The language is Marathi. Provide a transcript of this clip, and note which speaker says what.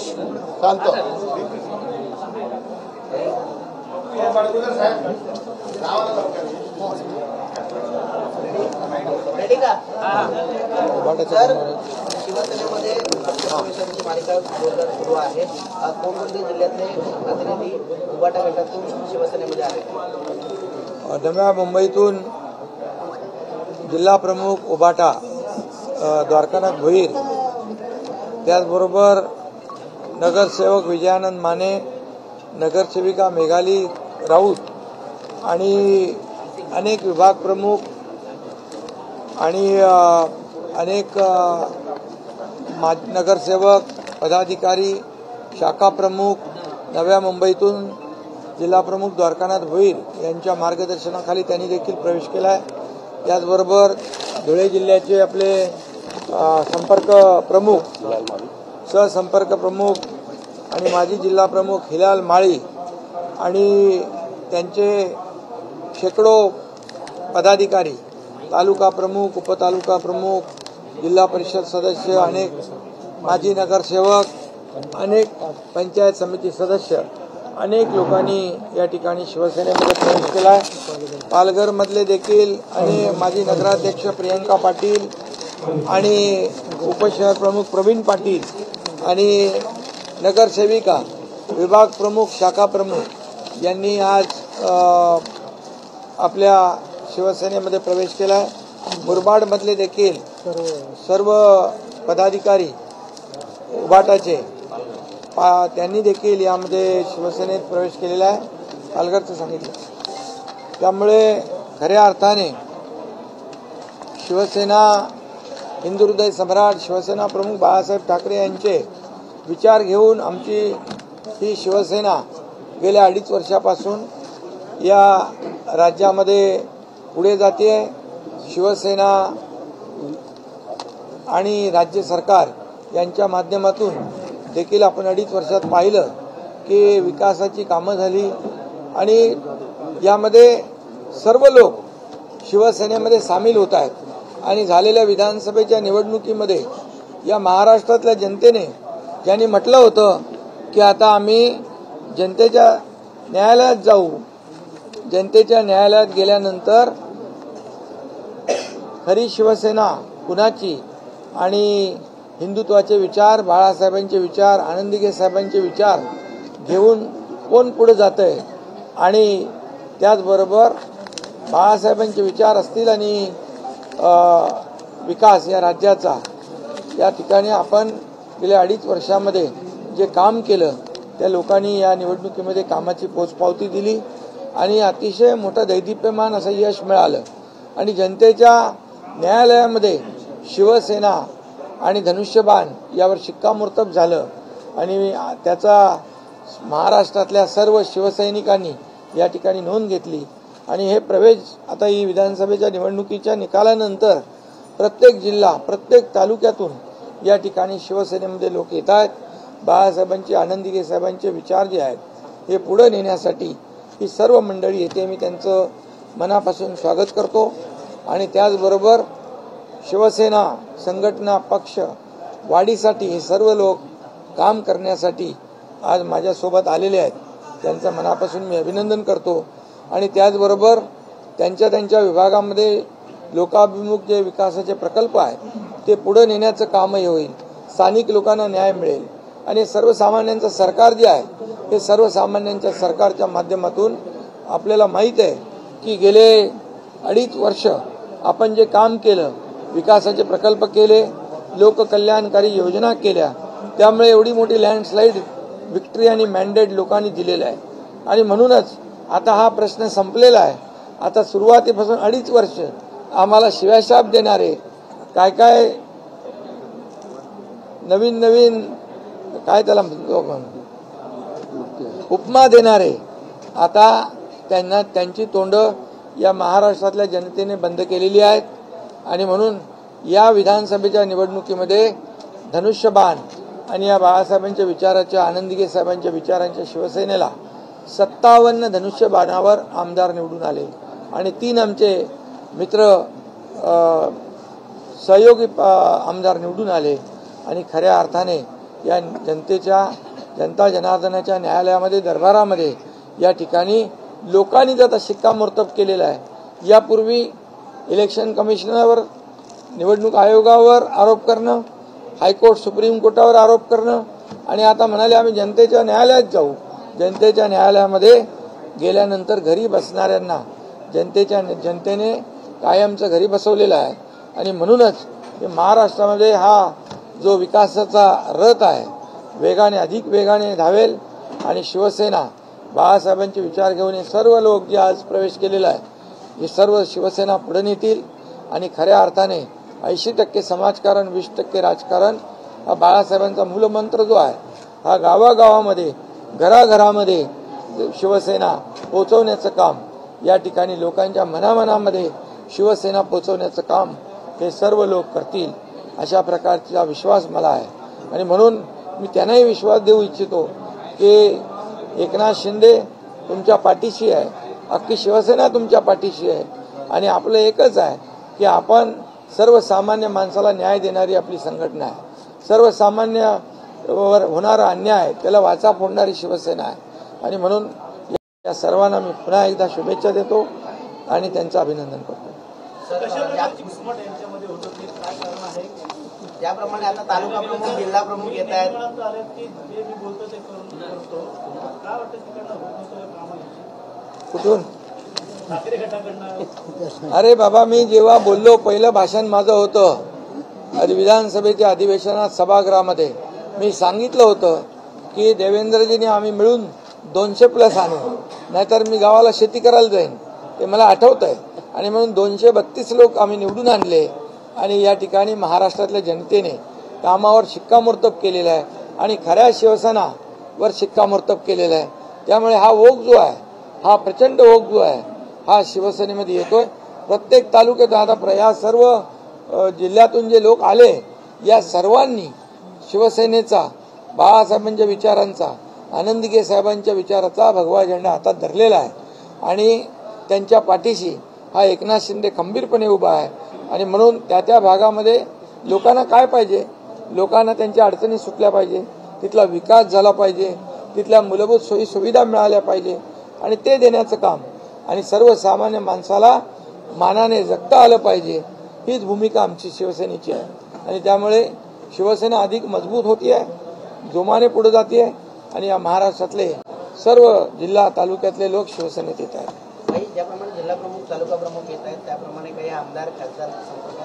Speaker 1: शांत
Speaker 2: सर, शिवसेनेमध्ये पक्षप्रवेशांची मालिका जोरदार सुरू आहे. कोणकोणत्या जिल्ह्यातले प्रतिनिधी उबाटा गटातून शिवसेनेमध्ये आले?
Speaker 3: दरम्यान मुंबईतून जिल्हा प्रमुख उबाटा द्वारकानाथ भोईर, त्याचबरोबर नगरसेवक विजयानंद माने, नगरसेविका मेघाली राऊत आणि अनेक विभाग प्रमुख आणि अनेक नगरसेवक पदाधिकारी, शाखा प्रमुख, नव्या मुंबईतून जिल्हा प्रमुख द्वारकानाथ भोईर यांच्या मार्गदर्शनाखाली त्यांनी देखील प्रवेश केला आहे. त्याचबरोबर धुळे जिल्ह्याचे आपले संपर्क प्रमुख, सहसंपर्क प्रमुख आणि माजी जिल्हा प्रमुख हिलाल माळी आणि त्यांचे शेकडो पदाधिकारी, तालुका प्रमुख, उपतालुका प्रमुख, जिल्हा परिषद सदस्य, अनेक माजी नगरसेवक, अनेक पंचायत समिती सदस्य, अनेक लोकांनी या ठिकाणी शिवसेनेमध्ये प्रवेश केला आहे. पालघरमधले देखील आणि माजी नगराध्यक्ष प्रियंका पाटील आणि उपशहर प्रमुख प्रवीण पाटील आणि नगरसेविका, विभाग प्रमुख, शाखा प्रमुख यांनी आज आपल्या शिवसेनेमध्ये प्रवेश केला आहे. मुरबाडमधले देखील सर्व पदाधिकारी उबाटाचे त्यांनी देखील यामध्ये शिवसेनेत प्रवेश केलेला आहे, पालघरचं सांगितलं. त्यामुळे खऱ्या अर्थाने शिवसेना हिंदू हृदय सम्राट, शिवसेना प्रमुख बाळासाहेब ठाकरे यांचे विचार घेऊन आमची ही शिवसेना गेल्या 2.5 वर्षापासून या राज्यामध्ये पुढे जाते. शिवसेना आणि राज्य सरकार यांच्या माध्यमातून देखील आपण 2.5 वर्षात पाहिलं की विकासाची कामं झाली आणि यामध्ये सर्व लोक शिवसेनेमध्ये सामील होत आहेत. आणि झालेल्या विधानसभेच्या निवडणुकीमध्ये या महाराष्ट्रातल्या जनतेने ज्यांनी म्हटलं होतं की आता आम्ही जनतेच्या न्यायालयात जाऊ, जनतेच्या न्यायालयात गेल्यानंतर खरी शिवसेना कुणाची आणि हिंदुत्वाचे विचार, बाळासाहेबांचे विचार, आनंदीगे साहेबांचे विचार घेऊन कोण पुढे जातंय आणि त्याचबरोबर बाळासाहेबांचे विचार असतील आणि विकास या राज्याचा, या ठिकाणी आपण गेल्या 2.5 वर्षामध्ये जे काम केलं त्या लोकांनी या निवडणुकीमध्ये कामाची पोचपावती दिली आणि अतिशय मोठं दैदिप्यमान असं यश मिळालं. आणि जनतेच्या न्यायालयामध्ये शिवसेना आणि धनुष्यबाण यावर शिक्कामोर्तब झालं आणि त्याचा महाराष्ट्रातल्या सर्व शिवसैनिकांनी या ठिकाणी नोंद घेतली. आणि हे प्रवेश आता ही विधानसभेच्या निवडणुकीच्या निकालानंतर प्रत्येक जिल्हा, प्रत्येक तालुक्यातून या ठिकाणी शिवसेनेमध्ये लोक येत आहेत. बाळासाहेबांचे, आनंदीगे साहेबांचे विचार जे आहेत हे पुढे नेण्यासाठी ही सर्व मंडळी येते. मी त्यांचं मनापासून स्वागत करतो. आणि त्याचबरोबर शिवसेना संघटना, पक्ष वाढीसाठी हे सर्व लोक काम करण्यासाठी आज माझ्यासोबत आलेले आहेत. त्यांचं मनापासून मी अभिनंदन करतो. आणि त्याचबरोबर त्यांच्या विभागामध्ये लोकाभिमुख जे विकासाचे प्रकल्प आहेत ते पुढे नेण्याचं कामही होईल. स्थानिक लोकांना न्याय मिळेल आणि सर्वसामान्यांचं सरकार जे आहे हे सर्वसामान्यांच्या सरकारच्या माध्यमातून आपल्याला माहीत आहे की गेले 2.5 वर्ष आपण जे काम केलं, विकासाचे प्रकल्प केले, लोककल्याणकारी योजना केल्या, त्यामुळे एवढी मोठी लँडस्लाईड विक्ट्री आणि मॅन्डेट लोकांनी दिलेलं आहे. आणि म्हणूनच आता हा प्रश्न संपलेला आहे. आता सुरुवातीपासून 2.5 वर्ष आम्हाला शिव्याशाप देणारे, काय काय नवीन काय त्याला उपमा देणारे, आता त्यांची तोंड या महाराष्ट्रातल्या जनतेने बंद केलेली आहेत. आणि म्हणून या विधानसभेच्या निवडणुकीमध्ये धनुष्यबाण आणि या बाळासाहेबांच्या विचाराच्या, आनंदीगे साहेबांच्या विचारांच्या शिवसेनेला 57 धनुष्यबाणावर आमदार निवडून आले. आणि 3 आमचे मित्र सहयोगी आमदार निवडून आले. आणि खऱ्या अर्थाने या जनता जनार्दनाच्या न्यायालयामध्ये दरबारामध्ये या ठिकाणी लोकांनी त्याचा शिक्कामोर्तब केलेला आहे। यापूर्वी इलेक्शन कमिशनरवर, निवडणूक आयोगावर आरोप करणं, हायकोर्ट सुप्रीम कोर्टावर आरोप करणं आणि आता म्हणाले आम्ही जनतेच्या न्यायालयात जाऊ। जनतेच्या न्यायालयामध्ये गेल्यानंतर घरी बसणाऱ्यांना जनतेने कायमचं घरी बसवलेलं आहे आणि म्हणूनच महाराष्ट्रामध्ये हा जो विकासाचा रथ आहे वेगाने, अधिक वेगाने धावेल आणि शिवसेना बाळासाहेबांचे विचार घेऊन हे सर्व लोक जे आज प्रवेश केलेला आहे हे सर्व शिवसेना पुढे नेतील आणि खऱ्या अर्थाने 80% समाजकारण, 20% राजकारण हा बाळासाहेबांचा मूलमंत्र जो आहे हा गावागावामध्ये, घराघरामध्ये शिवसेना पोहोचवण्याचं काम, या ठिकाणी लोकांच्या मनामनामध्ये शिवसेना पोहोचवण्याचं काम हे सर्व लोक करतील अशा प्रकारचा विश्वास मला आहे। आणि म्हणून मी त्यांनाही विश्वास देऊ इच्छितो की एकनाथ शिंदे तुमच्या पाठीशी आहे, अख्खी शिवसेना तुमच्या पाठीशी आहे आणि आपलं एकच आहे की आपण सर्वसामान्य माणसाला न्याय देणारी आपली संघटना आहे। सर्वसामान्यावर होणारा अन्याय त्याला वाचा फोडणारी शिवसेना आहे आणि म्हणून या सर्वांना मी पुन्हा एकदा शुभेच्छा देतो आणि त्यांचं अभिनंदन करतो।
Speaker 2: ज्याप्रमाणे आता तालुका प्रमुख, जिल्हा प्रमुख येत आहेत,
Speaker 3: कुठून? अरे बाबा, मी जेव्हा बोललो, पहिलं भाषण माझं होतं विधानसभेच्या अधिवेशनात सभागृहामध्ये, मी सांगितलं होतं की देवेंद्रजींनी आम्ही मिळून 200+ आणू, नाहीतर मी गावाला शेती करायला जाईन, ते मला आठवत आहे। आणि म्हणून 232 लोक आम्ही निवडून आणले आणि या ठिकाणी महाराष्ट्रातल्या जनतेने कामावर शिक्कामोर्तब केलेला आहे आणि खऱ्या शिवसेनावर शिक्कामोर्तब केलेला आहे। त्यामुळे हा ओघ जो आहे, हा प्रचंड ओघ जो आहे हा शिवसेनेमध्ये येतोय। प्रत्येक तालुक्यात आता या सर्व जिल्ह्यातून जे लोक आले या सर्वांनी शिवसेनेचा, बाळासाहेबांच्या विचारांचा, आनंदगे साहेबांच्या विचाराचा भगवा झेंडा हातात धरलेला आहे आणि त्यांच्या पाठीशी हा एकनाथ शिंदे खंबीरपणे उभा आहे। आणि म्हणून त्या भागामध्ये लोकांना काय पाहिजे, लोकांना त्यांच्या अडचणी सुटल्या पाहिजे, तिथला विकास झाला पाहिजे, तिथल्या मूलभूत सोयी सुविधा मिळाल्या पाहिजे आणि ते देण्याचं काम आणि सर्वसामान्य माणसाला मानाने जगता आलं पाहिजे, हीच भूमिका आमची शिवसेनेची आहे। आणि त्यामुळे शिवसेना अधिक मजबूत होती आहे, जोमाने पुढे जाते आहे आणि या महाराष्ट्रातले सर्व जिल्हा तालुक्यातले लोक शिवसेनेत येत आहेत।
Speaker 2: ज्याप्रमाणे जिल्हा प्रमुख, तालुका प्रमुख येत आहेत त्याप्रमाणे काही आमदार, खासदार संपर्क